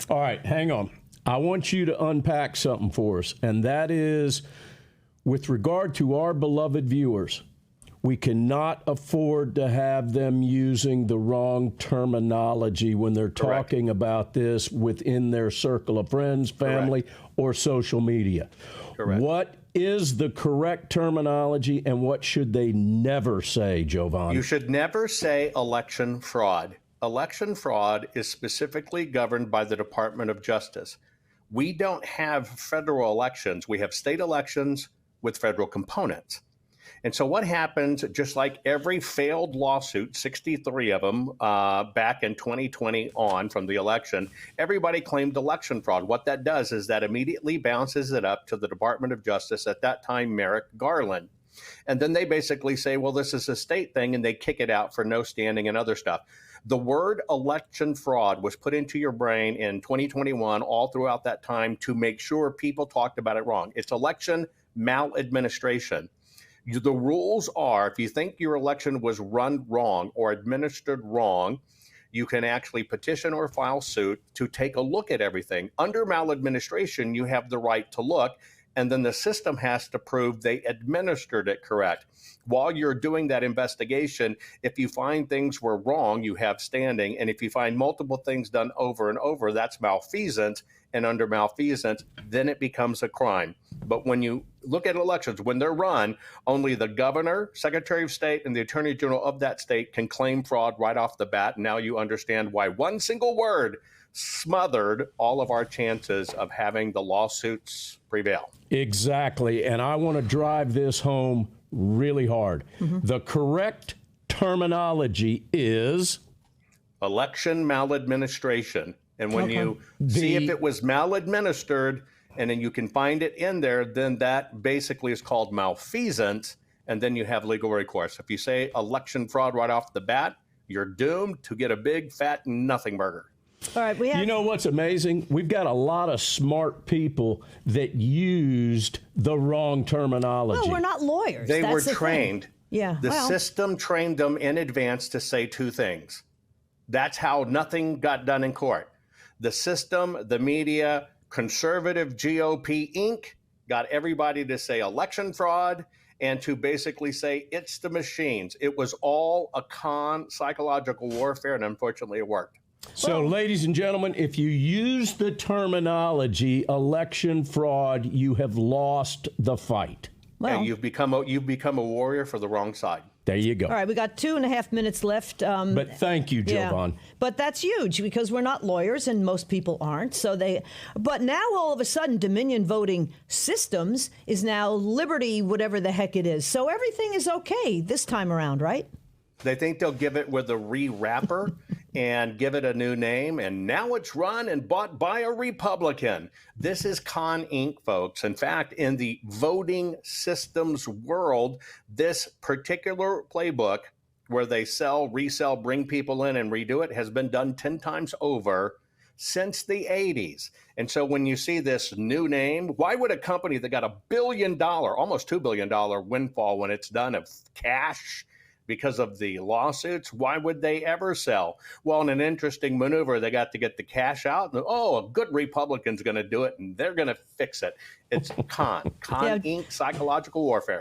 All right, hang on. I want you to unpack something for us, and that is with regard to our beloved viewers. We cannot afford to have them using the wrong terminology when they're talking about this within their circle of friends, family, or social media. Correct. What is the correct terminology, and what should they never say, Jovan? You should never say election fraud. Election fraud is specifically governed by the Department of Justice. We don't have federal elections. We have state elections with federal components. And so what happens, just like every failed lawsuit, 63 of them back in 2020 on from the election, everybody claimed election fraud. What that does is that immediately bounces it up to the Department of Justice, at that time, Merrick Garland. And then they basically say, well, this is a state thing, and they kick it out for no standing and other stuff. The word election fraud was put into your brain in 2021 all throughout that time to make sure people talked about it wrong. It's election maladministration. The rules are, if you think your election was run wrong or administered wrong, you can actually petition or file suit to take a look at everything. Under maladministration, you have the right to look, and then the system has to prove they administered it correct. While you're doing that investigation, if you find things were wrong, you have standing. And if you find multiple things done over and over, that's malfeasance. And under malfeasance, then it becomes a crime. But when you look at elections, when they're run, only the governor, secretary of state, and the attorney general of that state can claim fraud right off the bat. Now you understand why one single word smothered all of our chances of having the lawsuits prevail. Exactly. And I want to drive this home really hard. The correct terminology is election maladministration. And when you see if it was maladministered, and then you can find it in there, then that basically is called malfeasance, and then you have legal recourse. If you say election fraud right off the bat, you're doomed to get a big, fat, nothing burger. All right, You know what's amazing? We've got a lot of smart people that used the wrong terminology. Well, we're not lawyers. They That's were the trained. Thing. Yeah. The system trained them in advance to say two things. That's how nothing got done in court. The system, the media, conservative GOP Inc. got everybody to say election fraud and to basically say it's the machines. It was all a con, psychological warfare, and unfortunately it worked. So, ladies and gentlemen, if you use the terminology election fraud, you have lost the fight. Well, and you've become a warrior for the wrong side. There you go. All right, we got 2.5 minutes left. But thank you, Jovan. Yeah. But that's huge because we're not lawyers and most people aren't. But now all of a sudden, Dominion voting systems is now Liberty, whatever the heck it is. So everything is okay this time around, right? They think they'll give it with a re-wrapper and give it a new name, and now it's run and bought by a Republican. This is Con Inc., folks. In fact, in the voting systems world, this particular playbook where they sell, resell, bring people in and redo it has been done 10 times over since the 80s. And so when you see this new name, why would a company that got $1 billion, almost $2 billion windfall when it's done of cash because of the lawsuits, why would they ever sell? Well, in an interesting maneuver, they got to get the cash out. And, a good Republican's going to do it, and they're going to fix it. It's Con Inc., psychological warfare.